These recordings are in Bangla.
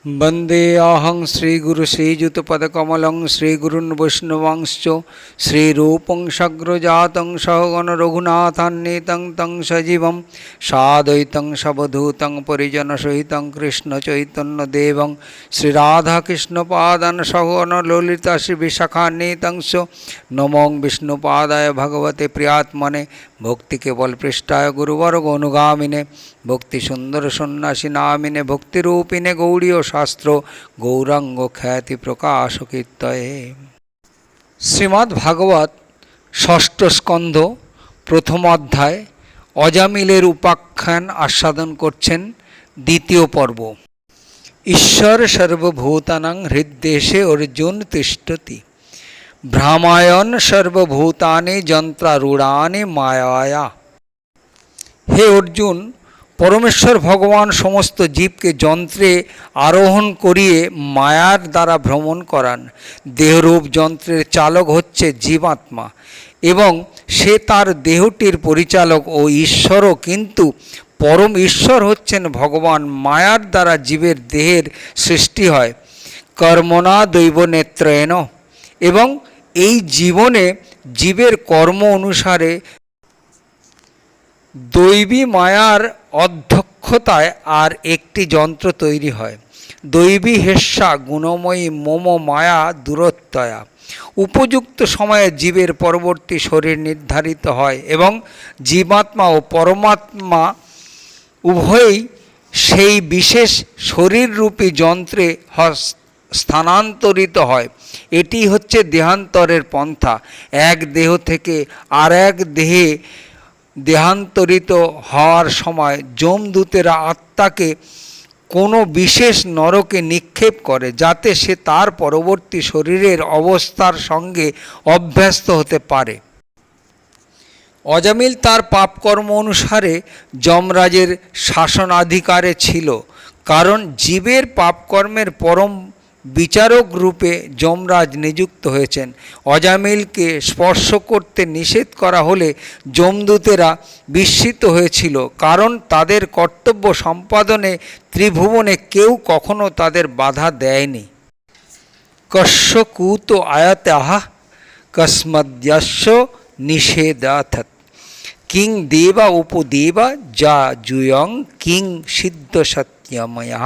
वंदे अहं श्रीगुरु श्रीयुतपदकमलं श्रीगुरुन् वैष्णवांश्च श्रीरूपं सग्रजातं सहगण रघुनाथान्वितं तं सजीवं साद्वैतं सवधूतं परिजनसहितं कृष्णचैतन्यदेवं श्रीराधाकृष्णपादान् सहगण ललिता श्रीविशाखान्वितं च नमो विष्णुपादाय भगवते प्रियात्मने भक्ति केवल पृष्ठाय गुरुवर्ग अनुगामिने भक्ति सुंदर सन्यासी नामिने भक्ति रूपिणे गौड़ीय शास्त्र गौरांग ख्याति प्रकाश कीर्तये। श्रीमद् भागवत षष्ठ स्कंध प्रथम अध्याय अजामिलेर उपाख्यान आस्वादन करछेन द्वितीय पर्व। ईश्वर सर्वभूतानां हृद्देशे अर्जुन तिष्ठति भ्रामायण सर्वभूतानि यंत्रारूढ़ानि माया। हे अर्जुन, परमेश्वर भगवान समस्त जीव के यंत्रे आरोहण करिए मायार द्वारा भ्रमण करान। देहरूप यंत्रेर चालक होच्छे जीवात्मा एवं से तार देहटिर परिचालक ओ ईश्वरो, किन्तु परम ईश्वर होच्छेन भगवान। मायार द्वारा जीवेर देहेर सृष्टि हय कर्मणा दैव नेत्रेण एवं এই জীবনে জীবের কর্ম অনুসারে দৈবী মায়ার অধ্যক্ষতায় আর একটি যন্ত্র তৈরি হয়। দৈবী হেস্যা গুণময়ী মম মায়া দূরত্বয়া। উপযুক্ত সময়ে জীবের পরবর্তী শরীর নির্ধারিত হয় এবং জীবাত্মা ও পরমাত্মা উভয়ই সেই বিশেষ শরীররূপী যন্ত্রে স্থানান্তরিত হয়। এটি হচ্ছে দেহান্তরের পন্থা। এক দেহ থেকে আর এক দেহে দেহান্তরিত হওয়ার সময় যমদূতেরা আত্মাকে কোনো বিশেষ নরকে নিক্ষেপ করে যাতে সে তার পরবর্তী শরীরের অবস্থার সঙ্গে অভ্যস্ত হতে পারে। অজামিল তার পাপকর্ম অনুসারে যমরাজের শাসনাধিকারে ছিল, কারণ জীবের পাপকর্মের পরম বিচারক রূপে যমরাজ নিযুক্ত হয়েছেন। অজামিলকে স্পর্শ করতে নিষেধ করা হলে যমদূতেরা বিস্মিত হয়েছিল, কারণ তাদের কর্তব্য সম্পাদনে ত্রিভুবনে কেউ কখনো তাদের বাধা দেয়নি। কস্য কুত আয়াতাহ কস্মদ্যস্য নিষেধাথ কিং দেবা উপদেবা যা জুয়ং কিং সিদ্ধ সত্যময়া।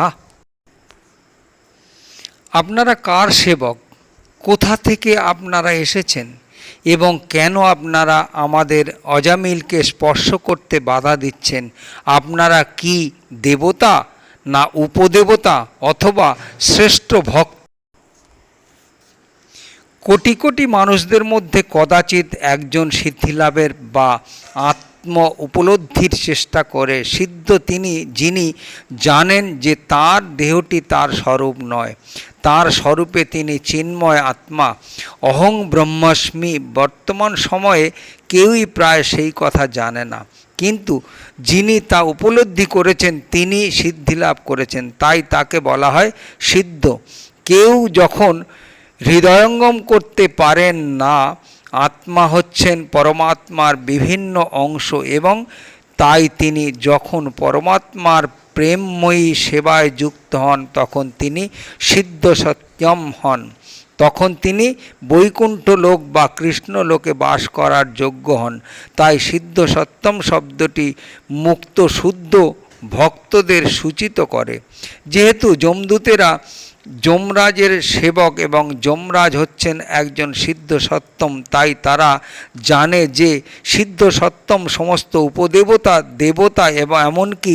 আপনারা কার সেবক? কোথা থেকে আপনারা এসেছেন এবং কেন আপনারা আমাদের অজামিলকে স্পর্শ করতে বাধা দিচ্ছেন? আপনারা কি দেবতা না উপদেবতা অথবা শ্রেষ্ঠ ভক্ত? কোটি কোটি মানুষদের মধ্যে কদাচিৎ একজন সিদ্ধিলাভের বা আত্ম উপলব্ধির চেষ্টা করে। সিদ্ধ তিনি যিনি জানেন যে তার দেহটি তার স্বরূপ নয়, তার স্বরূপে তিনি চিন্ময় আত্মা। অহং ব্রহ্মাস্মি। বর্তমান সময়ে কেউই প্রায় সেই কথা জানে না, কিন্তু যিনি তা উপলব্ধি করেছেন তিনি সিদ্ধিলাভ করেছেন, তাই তাকে বলা হয় সিদ্ধ। কেউ যখন হৃদয়ঙ্গম করতে পারেন না, আত্মা হচ্ছেন পরমাত্মার বিভিন্ন অংশ এবং তাই তিনি যখন পরমাত্মার প্রেমময়ী সেবায় যুক্ত হন তখন তিনি সিদ্ধ সত্যম হন। তখন তিনি বৈকুণ্ঠ লোক বা কৃষ্ণ লোকে বাস করার যোগ্য হন। তাই সিদ্ধ সত্যম শব্দটি মুক্ত শুদ্ধ ভক্তদের সূচিত করে। যেহেতু যমদূতেরা যমরাজের সেবক এবং যমরাজ হচ্ছেন একজন সিদ্ধ সত্যম, তাই তারা জানে যে সিদ্ধ সত্যম সমস্ত উপদেবতা দেবতা এবং এমনকি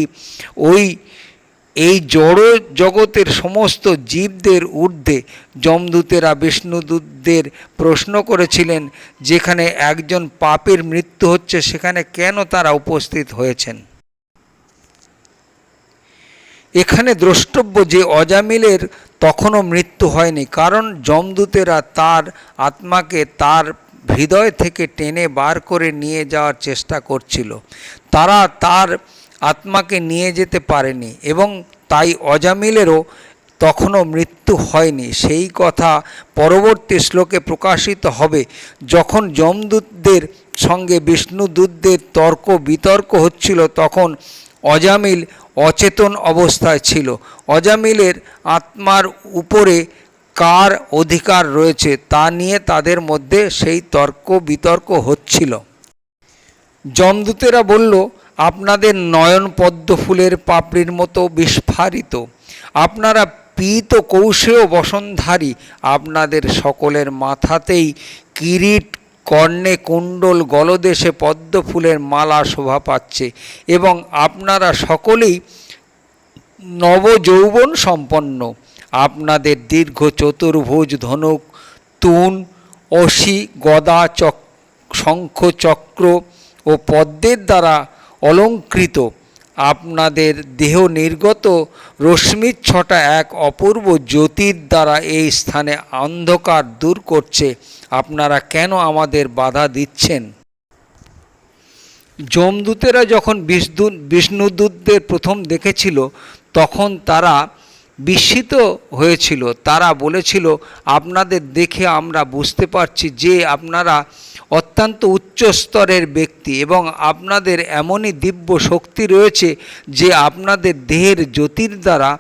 এই জড় জগতের সমস্ত জীবদের ঊর্ধ্বে। যমদূতেরা বিষ্ণুদূতদের প্রশ্ন করেছিলেন, যেখানে একজন পাপীর মৃত্যু হচ্ছে সেখানে কেন তারা উপস্থিত হয়েছেন? এখানে দ্রষ্টব্য যে অজামিলের তখনও মৃত্যু হয়নি, কারণ যমদূতেরা তার আত্মাকে তার হৃদয় থেকে টেনে বার করে নিয়ে যাওয়ার চেষ্টা করছিল। তারা তার আত্মাকে নিয়ে যেতে পারেনি এবং তাই অজামিলেরও তখনও মৃত্যু হয়নি। সেই কথা পরবর্তী শ্লোকে প্রকাশিত হবে, যখন যমদূতদের সঙ্গে বিষ্ণুদূতদের তর্ক বিতর্ক হচ্ছিল তখন অজামিল অচেতন অবস্থায় ছিল। অজামিলের আত্মার উপরে কার অধিকার রয়েছে তা নিয়ে তাদের মধ্যে সেই তর্ক বিতর্ক হচ্ছিল। যমদূতেরা বলল, আপনাদের নয়ন পদ্ম ফুলের পাপড়ির মতো বিস্ফারিত, আপনারা পীত কৌশেয় বসনধারী, আপনাদের সকলের মাথাতেই কিরীট, কর্ণে কুণ্ডল, গলদেশে পদ্ম ফুলের মালা শোভা পাচ্ছে এবং আপনারা সকলেই নবযৌবন সম্পন্ন। আপনাদের দীর্ঘ চতুর্ভুজ ধনুক, তুন, অসি, গদা, শঙ্খ, চক্র ও পদ্মের দ্বারা অলঙ্কৃত। আপনাদের দেহ নির্গত রশ্মির ছটা এক অপূর্ব জ্যোতির দ্বারা এই স্থানে অন্ধকার দূর করছে। আপনারা কেন আমাদের বাধা দিচ্ছেন? যমদূতেরা যখন বিষ্ণুদূতদের প্রথম দেখেছিল তখন তারা বিস্মিত হয়েছিল। তারা বলেছিল, আপনাদের দেখে আমরা বুঝতে পারছি যে আপনারা অত্যন্ত উচ্চ স্তরের ব্যক্তি এবং আপনাদের এমনই দিব্য শক্তি রয়েছে যে আপনাদের দেহের জ্যোতির দ্বারা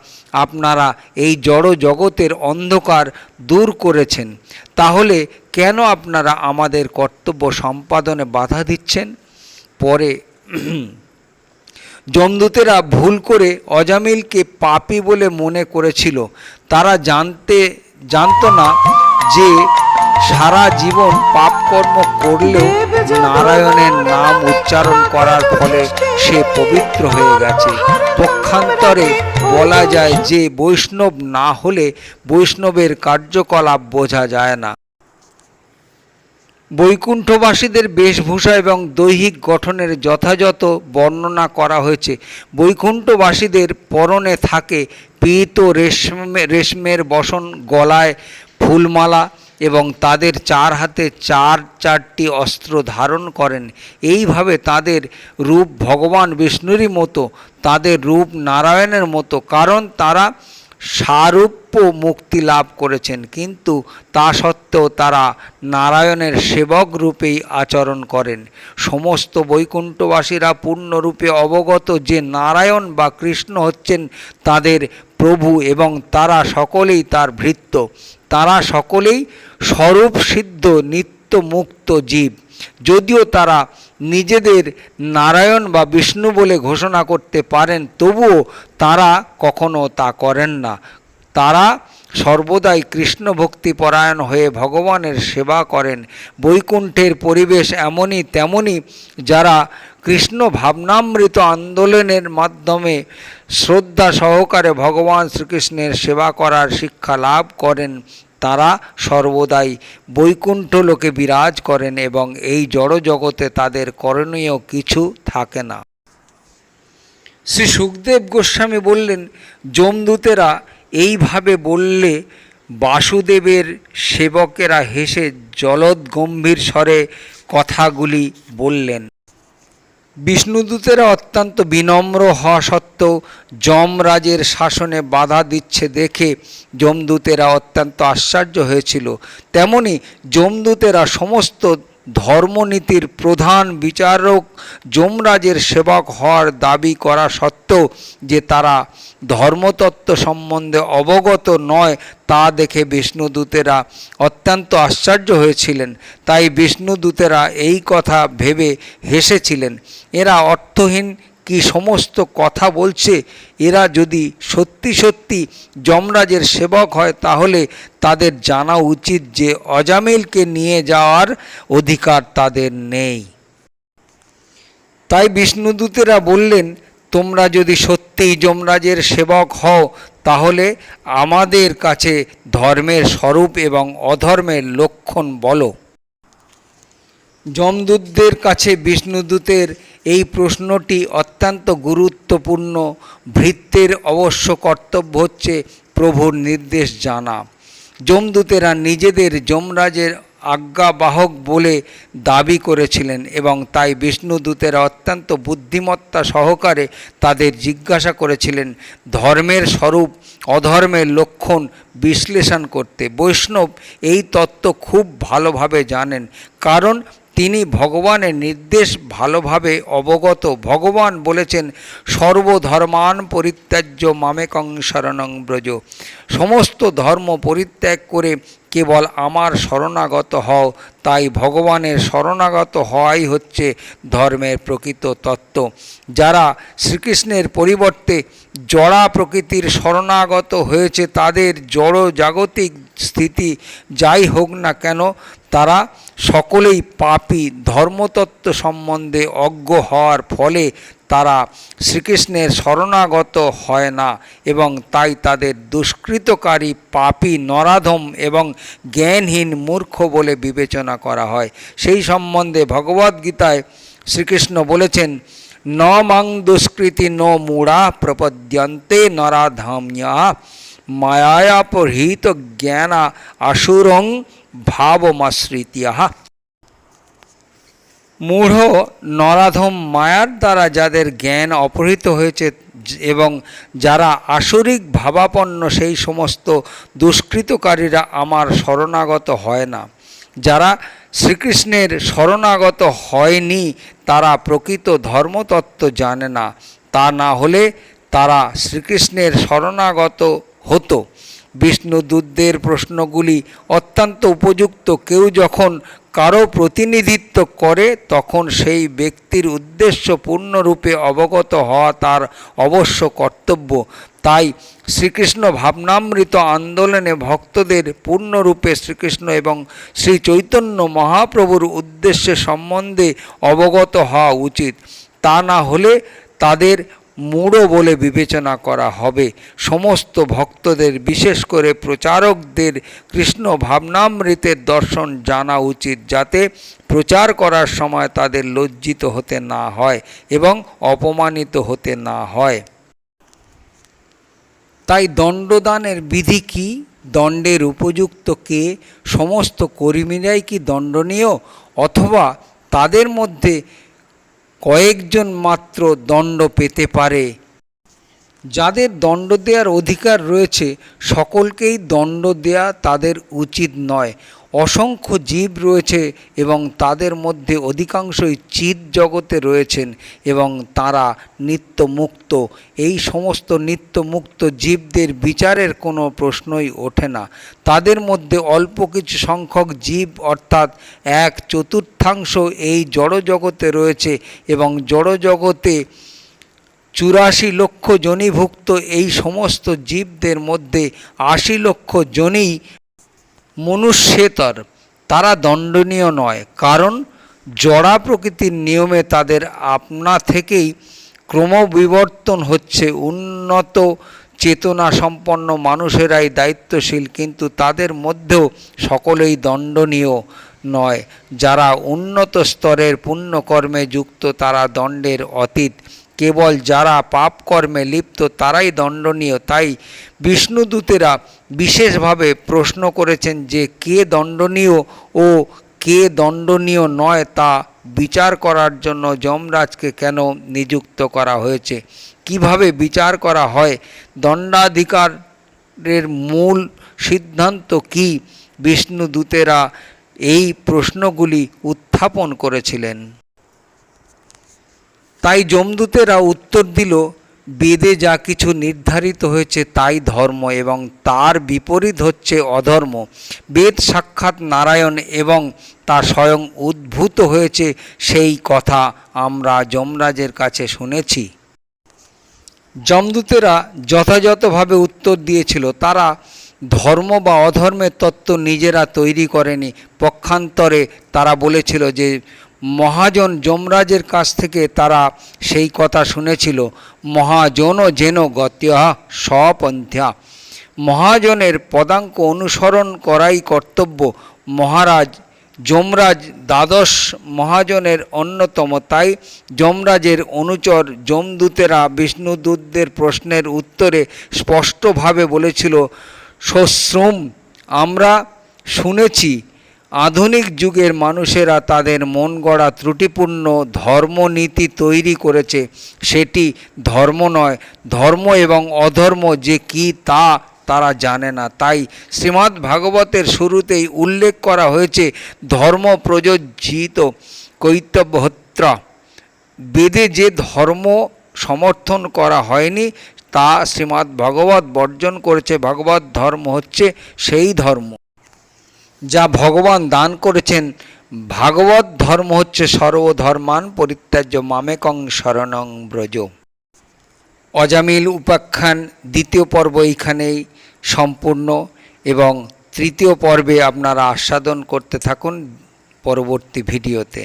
আপনারা এই জড় জগতের অন্ধকার দূর করেছেন। তাহলে কেন আপনারা আমাদের কর্তব্য সম্পাদনে বাধা দিচ্ছেন? পরে যমদূতেরা ভুল করে অজামিলকে পাপী বলে মনে করেছিল। তারা জানতো না যে সারা জীবন পাপকর্ম করলেও নারায়ণের নাম উচ্চারণ করার ফলে সে পবিত্র হয়ে গেছে। পক্ষান্তরে বলা যায় যে বৈষ্ণব না হলে বৈষ্ণবের কার্যকলাপ বোঝা যায় না। বৈকুণ্ঠবাসীদের বেশভূষা এবং দৈহিক গঠনের যথাযথ বর্ণনা করা হয়েছে। বৈকুণ্ঠবাসীদের পরনে থাকে পীত রেশমের বসন, গলায় ফুলমালা এবং তাদের চার হাতে চারটি অস্ত্র ধারণ করেন। এইভাবে তাদের রূপ ভগবান বিষ্ণুরই মতো, তাদের রূপ নারায়ণের মতো, কারণ তারা সারূপ্য মুক্তি লাভ করেছেন, কিন্তু তা সত্ত্বেও তারা নারায়ণের সেবক রূপেই আচরণ করেন। সমস্ত বৈকুণ্ঠবাসীরা পূর্ণরূপে অবগত যে নারায়ণ বা কৃষ্ণ হচ্ছেন তাদের প্রভু এবং তারা সকলেই তার ভৃত্য। তারা সকলেই স্বরূপ সিদ্ধ নিত্য মুক্ত জীব। যদিও তারা নিজেদের নারায়ণ বা বিষ্ণু বলে ঘোষণা করতে পারেন, তবুও তারা কখনো তা করেন না। তারা সর্বদাই কৃষ্ণ ভক্তি পরায়ণ হয়ে ভগবানের সেবা করেন। বৈকুণ্ঠের পরিবেশ এমনই তেমনই যারা কৃষ্ণ ভাবনামৃত আন্দোলনের মাধ্যমে শ্রদ্ধা সহকারে ভগবান শ্রীকৃষ্ণের সেবা করার শিক্ষা লাভ করেন, তারা সর্বদাই বৈকুণ্ঠ লোকে বিরাজ করেন এবং এই জড় জগতে তাদের করণীয় কিছু থাকে না। শ্রী সুখদেব গোস্বামী বললেন, যমদূতেরা এইভাবে বললে বাসুদেবের সেবকেরা হেসে জলদ গম্ভীর স্বরে কথাগুলি বললেন। বিষ্ণুদূতেরা অত্যন্ত বিনম্র হওয়া সত্ত্বেও যমরাজের শাসনে বাধা দিচ্ছে দেখে যমদূতেরা অত্যন্ত আশ্চর্য হয়েছিল। তেমনি যমদূতেরা সমস্ত ধর্মনীতির প্রধান বিচারক যমরাজের সেবক হওয়ার দাবি করা সত্ত্বেও যে তারা ধর্মতত্ত্ব সম্বন্ধে অবগত নয় তা দেখে বিষ্ণুদূতেরা অত্যন্ত আশ্চর্য হয়েছিলেন। তাই বিষ্ণুদূতেরা এই কথা ভেবে হেসেছিলেন। এরা অর্থহীন কি সমস্ত কথা বলছে? এরা যদি সত্যি সত্যি যমরাজের সেবক হয় তাহলে তাদের জানা উচিত যে অজামিলকে নিয়ে যাওয়ার অধিকার তাদের নেই। তাই বিষ্ণুদূতেরা বললেন, তোমরা যদি সত্যিই যমরাজের সেবক হও তাহলে আমাদের কাছে ধর্মের স্বরূপ এবং অধর্মের লক্ষণ বলো। যমদূতদের কাছে বিষ্ণুদূতের এই প্রশ্নটি অত্যন্ত গুরুত্বপূর্ণ। ভৃত্যের অবশ্য কর্তব্য হচ্ছে প্রভুর নির্দেশ জানা। যমদূতেরা নিজেদের যমরাজের আজ্ঞাবাহক বলে দাবি করেছিলেন এবং তাই বিষ্ণুদূতেরা অত্যন্ত বুদ্ধিমত্তা সহকারে তাদের জিজ্ঞাসা করেছিলেন ধর্মের স্বরূপ অধর্মের লক্ষণ বিশ্লেষণ করতে। বৈষ্ণব এই তত্ত্ব খুব ভালোভাবে জানেন, কারণ তিনি ভগবানের নির্দেশ ভালোভাবে অবগত। ভগবান বলেছেন, সর্বধর্মান পরিত্যাজ্য মামেকং শরণং ব্রজ। সমস্ত ধর্ম পরিত্যাগ করে কেবল আমার শরণাগত হও। তাই ভগবানের শরণাগত হওয়াই হচ্ছে ধর্মের প্রকৃত তত্ত্ব। যারা শ্রীকৃষ্ণের পরিবর্তে জড়া প্রকৃতির শরণাগত হয়েছে, তাদের জড় জাগতিক স্থিতি যাই হোক না কেন, তারা সকলেই পাপী। ধর্মতত্ত্ব সম্বন্ধে অজ্ঞ হওয়ার ফলে তারা শ্রীকৃষ্ণের শরণাগত হয় না এবং তাই তাদের দুষ্কৃতকারী, পাপী, নরাধম এবং জ্ঞানহীন মূর্খ বলে বিবেচনা করা হয়। সেই সম্বন্ধে ভগবদ্গীতায় শ্রীকৃষ্ণ বলেছেন, ন মাং দুষ্কৃতি নো মূঢ়া প্রপদ্যন্তে নরাধাম্যা মায়াপহৃত জ্ঞানা আসুরং ভাবমাশ্রিত্যা। মূঢ়, নরাধম, মায়ার দ্বারা যাদের জ্ঞান অপহৃত হয়েছে এবং যারা আসরিক ভাবাপন্ন, সেই সমস্ত দুষ্কৃতকারীরা আমার শরণাগত হয় না। যারা শ্রীকৃষ্ণের শরণাগত হয়নি তারা প্রকৃত ধর্মতত্ত্ব জানে না। তা না হলে তারা শ্রীকৃষ্ণের শরণাগত হতো। বিষ্ণুদূতদের প্রশ্নগুলি অত্যন্ত উপযুক্ত। কেউ যখন কারো প্রতিনিধিত্ব করে তখন সেই ব্যক্তির উদ্দেশ্য পূর্ণরূপে অবগত হওয়া তার অবশ্য কর্তব্য। তাই শ্রীকৃষ্ণ ভাবনামৃত আন্দোলনে ভক্তদের পূর্ণরূপে শ্রীকৃষ্ণ এবং শ্রী চৈতন্য মহাপ্রভুর উদ্দেশ্য সম্বন্ধে অবগত হওয়া উচিত। তা না হলে তাদের মূঢ় বলে বিবেচনা করা হবে। সমস্ত ভক্তদের, বিশেষ করে প্রচারকদের কৃষ্ণ ভাবনামৃতের দর্শন জানা উচিত, যাতে প্রচার করার সময় তাদের লজ্জিত হতে না হয় এবং অপমানিত হতে না হয়। তাই দণ্ডদানের বিধি কি? দণ্ডের উপযুক্ত কে? সমস্ত কর্মীরাই কি দণ্ডনীয়, অথবা তাদের মধ্যে কয়েকজন মাত্র দণ্ড পেতে পারে? যাদের দণ্ড দেওয়ার অধিকার রয়েছে সকলকেই দণ্ড দেয়া তাদের উচিত নয়। অসংখ্য জীব রয়েছে এবং তাদের মধ্যে অধিকাংশই চিৎ জগতে রয়েছেন এবং তারা নিত্যমুক্ত। এই সমস্ত নিত্যমুক্ত জীবদের বিচারের কোনো প্রশ্নই ওঠে না। তাদের মধ্যে অল্প কিছু সংখ্যক জীব অর্থাৎ 1/4 এই জড়জগতে রয়েছে এবং জড়জগতে 84 লক্ষ যোনিভুক্ত এই সমস্ত জীবদের মধ্যে 80 লক্ষ যোনি মনুষ্যেতর। তারা দণ্ডনীয় নয়, কারণ জড়া প্রকৃতির নিয়মে তাদের আপনা থেকেই ক্রমবিবর্তন হচ্ছে। উন্নত চেতনা সম্পন্ন মানুষেরাই দায়িত্বশীল, কিন্তু তাদের মধ্যেও সকলেই দণ্ডনীয় নয়। যারা উন্নত স্তরের পুণ্যকর্মে যুক্ত তারা দণ্ডের অতীত। কেবল যারা পাপ কর্মে লিপ্ত তারাই দণ্ডনীয়। তাই বিষ্ণুদূতেরা বিশেষভাবে প্রশ্ন করেছেন যে কে দণ্ডনীয় ও কে দণ্ডনীয় নয় তা বিচার করার জন্য যমরাজকে কেন নিযুক্ত করা হয়েছে, কিভাবে বিচার করা হয়, দণ্ডাধিকারের মূল সিদ্ধান্ত কি। বিষ্ণুদূতেরা এই প্রশ্নগুলি উত্থাপন করেছিলেন। তাই যমদূতেরা উত্তর দিল, বেদে যা কিছু নির্ধারিত হয়েছে তাই ধর্ম এবং তার বিপরীত হচ্ছে অধর্ম। বেদ সাক্ষাৎ নারায়ণ এবং তা স্বয়ং উদ্ভূত হয়েছে, সেই কথা আমরা যমরাজের কাছে শুনেছি। যমদূতেরা যথাযথভাবে উত্তর দিয়েছিল। তারা ধর্ম বা অধর্মের তত্ত্ব নিজেরা তৈরি করেনি। পক্ষান্তরে তারা বলেছিল যে মহাজন যমরাজের কাছ থেকে তারা সেই কথা শুনেছিল। মহাজন যেন গত্যা স্বপন্থা। মহাজনের পদাঙ্ক অনুসরণ করাই কর্তব্য। মহারাজ যমরাজ দ্বাদশ মহাজনের অন্যতম। তাই যমরাজের অনুচর যমদূতেরা বিষ্ণুদূতদের প্রশ্নের উত্তরে স্পষ্টভাবে বলেছিল, সশ্রম, আমরা শুনেছি আধুনিক যুগের মানুষেরা তাদের মন গড়া ত্রুটিপূর্ণ ধর্মনীতি তৈরি করেছে। সেটি ধর্ম নয়। ধর্ম এবং অধর্ম যে কি তা তারা জানে না। তাই শ্রীমদ্ ভাগবতের শুরুতেই উল্লেখ করা হয়েছে ধর্ম প্রযোজিত কৈতব্যহত্রা। বেদে যে ধর্ম সমর্থন করা হয়নি তা শ্রীমদ্ ভাগবত বর্জন করেছে। ভাগবত ধর্ম হচ্ছে সেই ধর্ম যা ভগবান দান করেছেন। ভাগবত ধর্ম হচ্ছে সর্বধর্মান পরিত্যাজ্য মামেকং শরণং ব্রজ। অজামিল উপাখ্যান দ্বিতীয় পর্ব এইখানেই সম্পূর্ণ এবং তৃতীয় পর্বে আপনারা আস্বাদন করতে থাকুন পরবর্তী ভিডিওতে।